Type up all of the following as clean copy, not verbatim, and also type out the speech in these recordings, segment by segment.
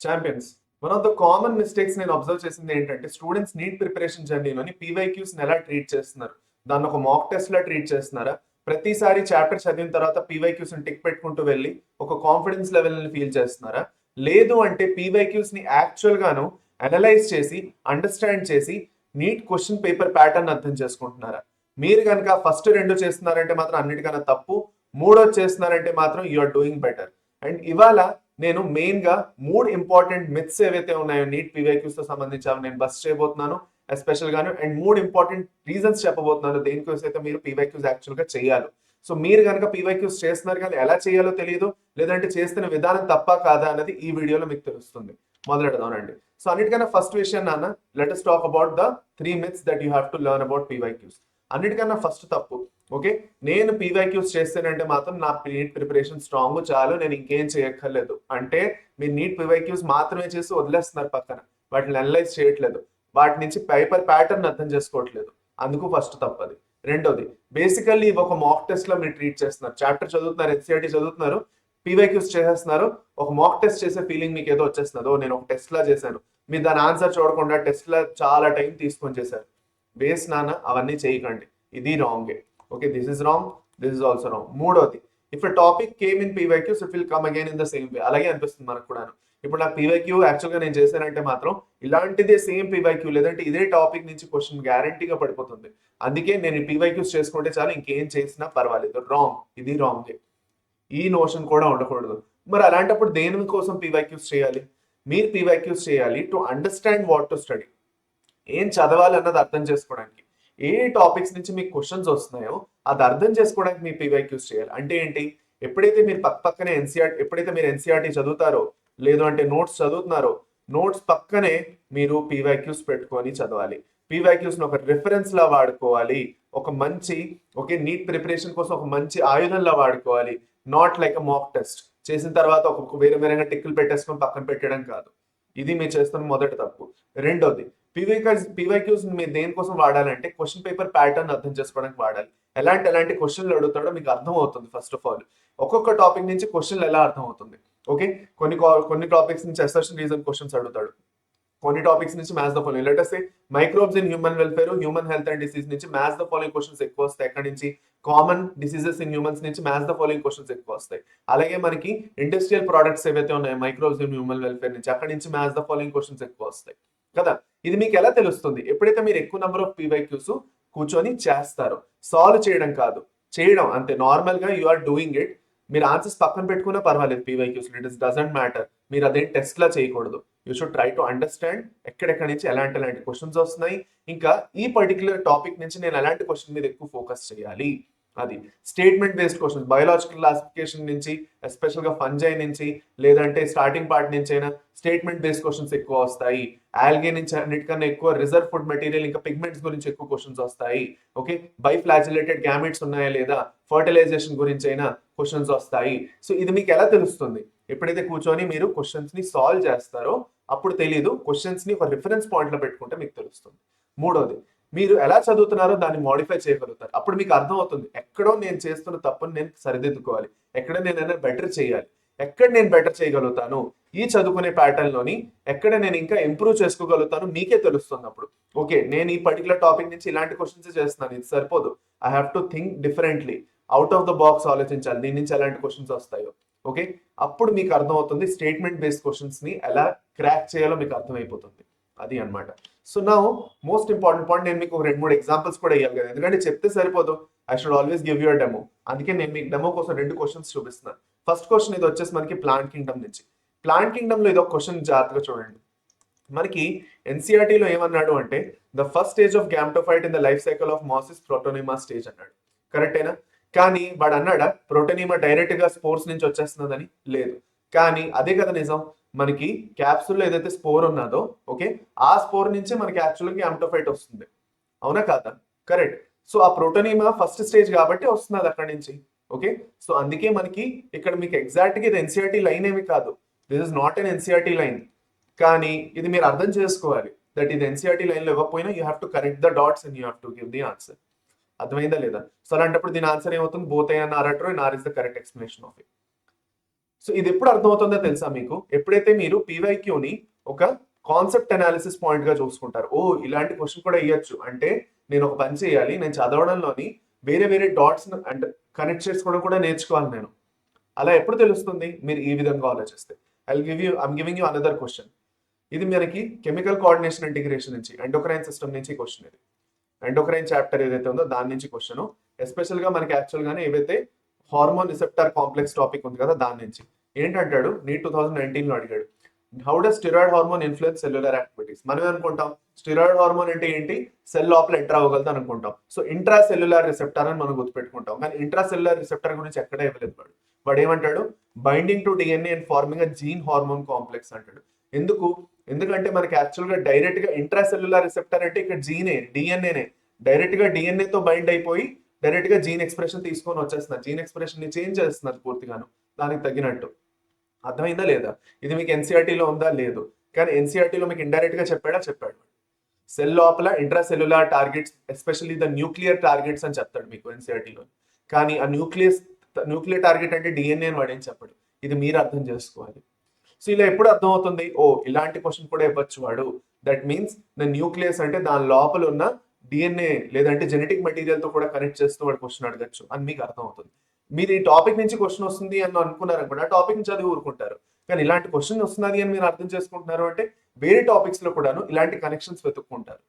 Champions. One of the common mistakes నేను observe చేసింది ఏంటంటే స్టూడెంట్స్ నీట్ ప్రిపరేషన్ జర్నీలోని పీవైక్యూస్ ఎలా ట్రీట్ చేస్తున్నారు. దాన్ని ఒక మాక్ టెస్ట్ లా ట్రీట్ చేస్తున్నారా, ప్రతిసారి చాప్టర్ చదివిన తర్వాత పీవైక్యూస్ టిక్ పెట్టుకుంటూ వెళ్ళి ఒక కాన్ఫిడెన్స్ లెవెల్ ని ఫీల్ చేస్తున్నారా, లేదు అంటే పీవైక్యూస్ ని యాక్చువల్ గాను అనలైజ్ చేసి అండర్స్టాండ్ చేసి నీట్ క్వశ్చన్ పేపర్ ప్యాటర్న్ అర్థం చేసుకుంటున్నారా. మీరు కనుక ఫస్ట్ రెండు చేస్తున్నారంటే మాత్రం అన్నిటికన్నా తప్పు, మూడోది చేస్తున్నారంటే మాత్రం you are doing better. And ఇవాళ నేను మెయిన్ గా 3 ఇంపార్టెంట్ మిత్స్ ఏవైతే ఉన్నాయో నీట్ పీవైక్యూస్ తో సంబంధించి అవి నేను బస్ చేయబోతున్నాను ఎస్పెషల్ గాను. అండ్ 3 ఇంపార్టెంట్ రీజన్స్ చెప్పబోతున్నాను దేనికోసం అయితే మీరు పీవైక్యూస్ యాక్చువల్ గా చేయాలి. సో మీరు కనుక పీవైక్యూస్ చేస్తున్నారు కానీ ఎలా చేయాలో తెలియదు, లేదంటే చేస్తున్న విధానం తప్ప కాదా అన్నది ఈ వీడియోలో మీకు తెలుస్తుంది. మొదలెడదామండి. సో అన్నిటికన్నా ఫస్ట్ విషయం నాన్న, let us talk about the 3 myths that you have to learn about PYQs. అన్నిటికన్నా ఫస్ట్ తప్పు, ఓకే, నేను పీవైక్యూస్ చేస్తేనంటే మాత్రం నా నీట్ ప్రిపరేషన్ స్ట్రాంగ్ చాలు, నేను ఇంకేం చేయక్కర్లేదు అంటే మీరు నీట్ పీవైక్యూస్ మాత్రమే చేసి వదిలేస్తున్నారు పక్కన, వాటిని అనలైజ్ చేయట్లేదు, వాటి నుంచి పేపర్ ప్యాటర్న్ అర్థం చేసుకోవట్లేదు. అందుకు ఫస్ట్ తప్పది. రెండోది, బేసికల్లీ ఒక మాక్ టెస్ట్ లో మీరు ట్రీట్ చేస్తున్నారు, చాప్టర్ చదువుతున్నారు, ఎన్సీఆర్టీ చదువుతున్నారు, పీవైక్యూస్ చేసేస్తున్నారు, ఒక మాక్ టెస్ట్ చేసే ఫీలింగ్ మీకు ఏదో వచ్చేస్తున్నదో నేను ఒక టెస్ట్ లా చేశాను, మీరు దాని ఆన్సర్ చూడకుండా టెస్ట్ లా చాలా టైం తీసుకొని చేశారు. బేస్ నాన్న అవన్నీ చేయకండి, ఇది రాంగే. Okay, this is wrong, this is also wrong. మూడోది, if a topic came in PYQs it will come again in the same way. అలాగే అనిపిస్తుంది మనకు కూడా. ఇప్పుడు నాకు పీవైక్యూ యాక్చువల్గా నేను చేశానంటే మాత్రం ఇలాంటిదే సేమ్ పీవైక్యూ లేదంటే ఇదే టాపిక్ నుంచి క్వశ్చన్ గ్యారంటీగా పడిపోతుంది. అందుకే నేను పీవైక్యూస్ చేసుకుంటే చాలు, ఇంకేం చేసినా పర్వాలేదు. రాంగ్, ఇది రాంగే. ఈ నోషన్ కూడా ఉండకూడదు. మరి అలాంటప్పుడు దేని కోసం పీవైక్యూస్ చేయాలి? మీరు పీవైక్యూస్ చేయాలి to understand what to study, ఏం చదవాలి అన్నది అర్థం చేసుకోవడానికి. ఏ టాపిక్స్ నుంచి మీకు క్వశ్చన్స్ వస్తున్నాయో అది అర్థం చేసుకోవడానికి మీ పీవైక్యూస్ చేయాలి. అంటే ఏంటి, ఎప్పుడైతే మీరు పక్కనే ఎప్పుడైతే మీరు ఎన్సీఆర్టీ చదువుతారో, లేదు అంటే నోట్స్ చదువుతున్నారో, నోట్స్ పక్కనే మీరు పీవైక్యూస్ పెట్టుకొని చదవాలి. పీవైక్యూస్ ఒక రిఫరెన్స్ లా వాడుకోవాలి, ఒక మంచి నీట్ ప్రిపరేషన్ కోసం ఒక మంచి ఆయుధంలా వాడుకోవాలి. Not like a mock test చేసిన తర్వాత ఒక వేరేగా టిక్కులు పెట్టేసుకొని పక్కన పెట్టడం కాదు. ఇది మీరు చేస్తున్న మొదటి తప్పు. రెండోది, పీవైక్యూస్ మీరు దేనికోసం వాడాలంటే క్వశ్చన్ పేపర్ ప్యాటర్న్ అర్థం చేసుకోవడానికి వాడాలి. ఎలాంటి క్వశ్చన్లు అడుగుతాడో మీకు అర్థం అవుతుంది. ఫస్ట్ ఆఫ్ ఆల్ ఒక్కొక్క టాపిక్ నుంచి క్వశ్చన్లు ఎలా అర్థం అవుతుంది. ఓకే, కొన్ని టాపిక్స్ నుంచి అసర్షన్ రీజన్ క్వశ్చన్స్ అడుగుతాడు, కొన్ని టాపిక్స్ నుంచి maths the following, let us say microbes in human welfare, human health and disease నుంచి మ్యాథ్స్ ద ఫాలోయింగ్ క్వశ్చన్స్ ఎక్కువ వస్తాయి. ఎక్కడి నుంచి, కామన్ డిసీజెస్ ఇన్ హ్యూమన్స్ నుంచి మ్యాథ్స్ ద ఫాలోయింగ్ క్వశ్చన్స్ ఎక్కువ వస్తాయి. అలాగే మనకి ఇండస్ట్రియల్ ప్రోడక్ట్స్ ఏవైతే ఉన్నాయో మైక్రోబ్స్ ఇన్ హ్యూమన్ వెల్ఫేర్ నుంచి, అక్కడి నుంచి మ్యాథ్స్ ద ఫాలోయింగ్ క్వశ్చన్స్ ఎక్కువ వస్తాయి కదా. ఇది మీకు ఎలా తెలుస్తుంది? ఎప్పుడైతే మీరు ఎక్కువ నెంబర్ ఆఫ్ పీవైక్యూస్ కూర్చొని చేస్తారో, సాల్వ్ చేయడం కాదు, చేయడం అంతే. నార్మల్ గా యు ఆర్ డూయింగ్ ఇట్, మీరు ఆన్సర్స్ పక్కన పెట్టుకున్నా పర్వాలేదు PYQs, it is doesn't matter. మీరు అదేం టెస్ట్ లా చేయకూడదు. You should try to understand ఎక్కడెక్కడి నుంచి ఎలాంటి క్వశ్చన్స్ వస్తున్నాయి, ఇంకా ఈ పర్టికులర్ టాపిక్ నుంచి నేను ఎలాంటి క్వశ్చన్ మీద ఎక్కువ ఫోకస్ చేయాలి. అది statement based questions, biological classification నుంచి, ఎస్పెషల్ గా ఫంజై నుంచి, లేదంటే స్టార్టింగ్ పార్ట్ నుంచి అయినా స్టేట్మెంట్ బేస్డ్ క్వశ్చన్స్ ఎక్కువ వస్తాయి. ఆల్గే నుంచి అన్నిటికన్నా ఎక్కువ రిజర్వ్ ఫుడ్ మెటీరియల్ ఇంకా పిగ్మెంట్స్ గురించి ఎక్కువ క్వశ్చన్స్ వస్తాయి. ఓకే, బైఫ్లాజిలేటెడ్ గ్యామెట్స్ ఉన్నాయా లేదా, ఫర్టిలైజేషన్ గురించి అయినా క్వశ్చన్స్ వస్తాయి. సో ఇది మీకు ఎలా తెలుస్తుంది? ఎప్పుడైతే కూర్చొని మీరు క్వశ్చన్స్ ని సాల్వ్ చేస్తారో అప్పుడు తెలియదు, క్వశ్చన్స్ ని ఒక రిఫరెన్స్ పాయింట్ లో పెట్టుకుంటే మీకు తెలుస్తుంది. మూడోది, మీరు ఎలా చదువుతున్నారో దాన్ని మోడిఫై చేయగలుగుతారు. అప్పుడు మీకు అర్థం అవుతుంది ఎక్కడో నేను చేస్తున్న తప్పుని నేను సరిదిద్దుకోవాలి, ఎక్కడ నేను బెటర్ చేయాలి, ఎక్కడ నేను బెటర్ చేయగలుగుతాను, ఈ చదువుకునే ప్యాటర్న్ లోని ఎక్కడ నేను ఇంకా ఇంప్రూవ్ చేసుకోగలుగుతాను మీకే తెలుస్తుంది. అప్పుడు ఓకే, నేను ఈ పర్టికులర్ టాపిక్ నుంచి ఇలాంటి క్వశ్చన్స్ చేస్తున్నాను, ఇది సరిపోదు, I have to think differently, out of the box ఆలోచించాలి, దీని నుంచి ఎలాంటి క్వశ్చన్స్ వస్తాయో. ఓకే, అప్పుడు మీకు అర్థమవుతుంది స్టేట్మెంట్ బేస్డ్ క్వశ్చన్స్ ని ఎలా క్రాక్ చేయాలో మీకు అర్థమైపోతుంది. అది అన్నమాట. సో నా మోస్ట్ ఇంపార్టెంట్ పాయింట్, నేను మీకు 2-3 ఎగ్జాంపుల్స్ కూడా ఇవ్వాలి కదా, ఎందుకంటే చెప్తే సరిపోదు, I should always give you a demo. అందుకే నేను మీకు డెమో కోసం 2 క్వశ్చన్స్ చూపిస్తున్నాను. ఫస్ట్ క్వశ్చన్ ఇది వచ్చేసి మనకి ప్లాంట్ కింగ్డమ్ నుంచి. ప్లాంట్ కింగ్డమ్ లో ఇది ఒక క్వశ్చన్ జాగ్రత్తగా చూడండి. మనకి ఎన్సీఆర్టీలో ఏమన్నాడు అంటే the first stage of gametophyte in the life cycle of moss is protonema stage అన్నాడు. కరెక్టేనా? కానీ వాడు అన్నాడా ప్రోటోనిమా డైరెక్ట్ గా స్పోర్స్ నుంచి వచ్చేస్తున్నదని? లేదు. కానీ అదే కదా నిజం, మనకి క్యాప్సూల్లో ఏదైతే స్పోర్ ఉన్నదో, ఓకే, ఆ స్పోర్ నుంచి మనకి యాక్చువల్గా గ్యామ్టోఫైట్ వస్తుంది. అవునా కాదా? కరెక్ట్. సో ఆ ప్రోటోనిమా ఫస్ట్ స్టేజ్ కాబట్టి వస్తున్నది అక్కడి నుంచి. ఓకే, సో అందుకే మనకి ఇక్కడ మీకు ఎగ్జాక్ట్ గా ఇది ఎన్సీఆర్టీ లైన్ ఏమి కాదు, this is not an NCERT line. కానీ ఇది మీరు అర్థం చేసుకోవాలి, దట్ ఇది ఎన్సీఆర్టీ లైన్ లో ఇవ్వకపోయినా you have to correct the dots and you have to give the answer. అర్థమైందా లేదా? సో అలాంటప్పుడు దీని ఆన్సర్ ఏమవుతుంది? Both A and R are true and R is the correct explanation of it. So ఇది ఎప్పుడు అర్థమవుతుందో తెలుసా మీకు? ఎప్పుడైతే మీరు పీవైక్యూని ఒక కాన్సెప్ట్ అనాలిసిస్ పాయింట్ గా చూసుకుంటారు. ఓ ఇలాంటి క్వశ్చన్ కూడా ఇవ్వచ్చు అంటే నేను ఒక పని చేయాలి, నేను చదవడంలోని వేరే వేరే డాట్స్ అండ్ కనెక్ట్ చేసుకోవడం కూడా నేర్చుకోవాలి నేను. అలా ఎప్పుడు తెలుస్తుంది? మీరు ఈ విధంగా ఆలోచిస్తే. I'm giving you another question. ఇది మనకి కెమికల్ కోఆర్డినేషన్ ఇంటిగ్రేషన్ నుంచి, ఎండోక్రైన్ సిస్టమ్ నుంచి క్వశ్చన్. ఇది ఎండోక్రైన్ చాప్టర్ ఏదైతే ఉందో దాని నుంచి క్వశ్చన్. ఎస్పెషల్ గా మనకి యాక్చువల్ గానే ఏవైతే హార్మోన్ రిసెప్టర్ కాంప్లెక్స్ టాపిక్ ఉంది కదా దాని నుంచి ఏంటంటాడు, నీట్ 2019 లో అడిగాడు, how does steroid hormone influence cellular activities. మనం అనుకుంటాం స్టిరాయిడ్ హార్మోన్ అంటే ఏంటి, సెల్ లోపల ఎంటర్ అవ్వగలదు అనుకుంటాం. సో ఇంట్రా సెల్యులర్ రిసెప్టర్ అని మనం గుర్తుపెట్టుకుంటాం, కానీ ఇంట్రా సెల్యులర్ రిసెప్టర్ గురించి ఎక్కడే ఇవ్వలేదు వాడు. వాడు ఏమంటాడు, binding to DNA and forming a gene hormone complex అంటాడు. ఎందుకంటే మనకి యాక్చువల్ గా డైరెక్ట్ గా ఇంట్రా సెల్యులర్ రిసెప్టర్ అంటే ఇక్కడ జీనే, డిఎన్ఏనే డైరెక్ట్ గా డిఎన్ఏ తో బైండ్ అయిపోయి డైరెక్ట్ గా జీన్ ఎక్స్ప్రెషన్ తీసుకొని వచ్చేస్తున్నారు. జీన్ ఎక్స్ప్రెషన్ ని చేంజ్ చేస్తున్నారు పూర్తిగాను దానికి తగ్గినట్టు. అర్థమైందా లేదా? ఇది మీకు ఎన్సీఆర్టీలో ఉందా? లేదు. కానీ ఎన్సీఆర్టీలో మీకు ఇండైరెక్ట్ గా చెప్పాడు. సెల్ లోపల intra cellular targets, especially the nuclear targets అని చెప్తాడు మీకు ఎన్సీఆర్టీలో. కానీ ఆ న్యూక్లియర్ టార్గెట్ అంటే డిఎన్ఏ అని వాడేం చెప్పడు. ఇది మీరు అర్థం చేసుకోవాలి. సో ఇలా ఎప్పుడు అర్థమవుతుంది, ఓ ఇలాంటి క్వశ్చన్ కూడా ఇవ్వచ్చు వాడు. దట్ మీన్స్ ద న్యూక్లియస్ అంటే దాని లోపల ఉన్న డిఎన్ఏ లేదంటే జెనెటిక్ మెటీరియల్ తో కూడా కనెక్ట్ చేస్తూ వాడు క్వశ్చన్ అడగచ్చు అని మీకు అర్థమవుతుంది. మీరు ఈ టాపిక్ నుంచి క్వశ్చన్ వస్తుంది అని అనుకున్నారు అనుకోండి, ఆ టాపిక్ నుంచి చదివి ఊరుకుంటారు. కానీ ఇలాంటి క్వశ్చన్ వస్తున్నది అని మీరు అర్థం చేసుకుంటున్నారు అంటే వేరే టాపిక్స్ లో కూడాను ఇలాంటి కనెక్షన్స్ వెతుక్కుంటారు.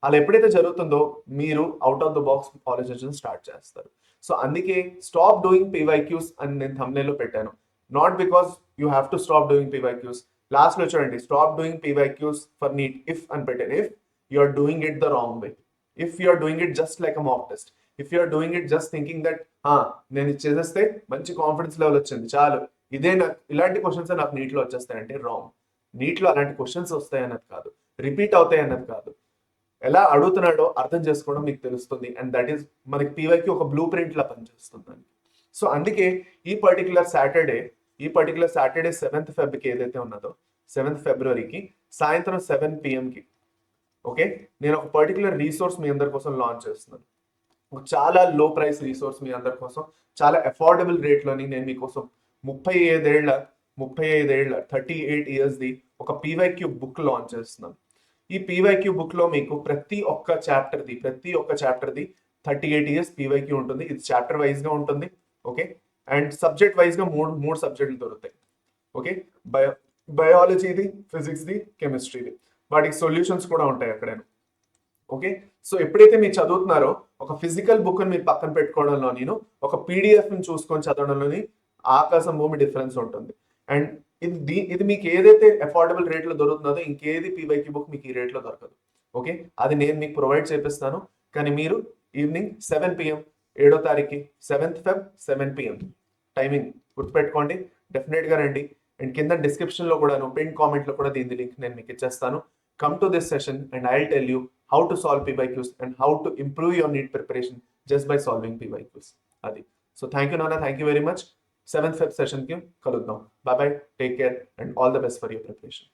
అలా ఎప్పుడైతే జరుగుతుందో మీరు అవుట్ ఆఫ్ ద బాక్స్ ఆలోచించడం స్టార్ట్ చేస్తారు. సో అందుకే స్టాప్ డూయింగ్ పీవైక్యూస్ అని నేను thumbnail లో పెట్టాను. Not because you have to stop doing PYQs. Last లో చూడండి, stop doing PYQs for NEET if అని పెట్టాను. If you are doing it the wrong way, if you are doing it just like a mock test, if you are doing it just thinking that నేను ఇది చేసేస్తే మంచి confidence level వచ్చింది చాలు, ఇదే నాకు ఇలాంటి క్వశ్చన్స్ నాకు నీట్లో వచ్చేస్తాయంటే రాంగ్. నీట్లో అలాంటి క్వశ్చన్స్ వస్తాయి అన్నది కాదు, రిపీట్ అవుతాయి అన్నది కాదు, ఎలా అడుగుతున్నాడో అర్థం చేసుకోవడం మీకు తెలుస్తుంది. అండ్ దట్ ఈస్ మనకి పీవైకి ఒక బ్లూ ప్రింట్ లా పనిచేస్తుంది. సో అందుకే ఈ పర్టికులర్ సాటర్డే 7th ఫెబ్కి ఏదైతే ఉన్నదో 7th ఫిబ్రవరికి సాయంత్రం 7 PM కి ఓకే నేను ఒక పర్టికులర్ రీసోర్స్ మీ అందరి కోసం లాంచ్ చేస్తున్నాను. చాలా లో ప్రైస్ రీసోర్స్ మీ అందరి కోసం, చాలా అఫోర్డబుల్ రేట్లోని నేను మీకోసం 35 ఏళ్ల 38 ఇయర్స్ది ఒక పీవైక్యూ బుక్ లాంచ్ చేస్తున్నాను. ఈ పీవైక్యూ బుక్ లో మీకు ప్రతి ఒక్క చాప్టర్ది 38 ఇయర్స్ పీవైక్యూ ఉంటుంది. ఇది చాప్టర్ వైజ్ గా ఉంటుంది. ఓకే అండ్ సబ్జెక్ట్ వైజ్ గా మూడు సబ్జెక్టులు దొరుకుతాయి. ఓకే బయాలజీది, ఫిజిక్స్ది, కెమిస్ట్రీది, వాటికి సొల్యూషన్స్ కూడా ఉంటాయి అక్కడే. ఓకే సో ఎప్పుడైతే మీరు చదువుతున్నారో ఒక ఫిజికల్ బుక్ మీరు పక్కన పెట్టుకోవడంలో నేను ఒక పీడిఎఫ్ ని చూసుకొని చదవడంలోని ఆకాశం భూమి డిఫరెన్స్ ఉంటుంది. అండ్ ఇది మీకు ఏదైతే అఫోర్డబుల్ రేట్లో దొరుకుతుందో ఇంకేది పీవైక్యూ బుక్ మీకు ఈ రేట్లో దొరకదు. ఓకే అది నేను మీకు ప్రొవైడ్ చేపిస్తాను. కానీ మీరు ఈవినింగ్ 7 PM 7వ తారీఖు 7th Feb 7 PM టైమింగ్ గుర్తుపెట్టుకోండి. డెఫినెట్ గా రండి. అండ్ కింద డిస్క్రిప్షన్ లో కూడా పిన్ కామెంట్ లో కూడా దీని లింక్ నేను మీకు ఇచ్చేస్తాను. Come to this session and I'll tell you how to solve PYQs and how to improve your NEET preparation just by solving PYQs. Adi. So thank you Nana, thank you very much. 7th Feb session ki kaluddam. Bye bye, take care and all the best for your preparation.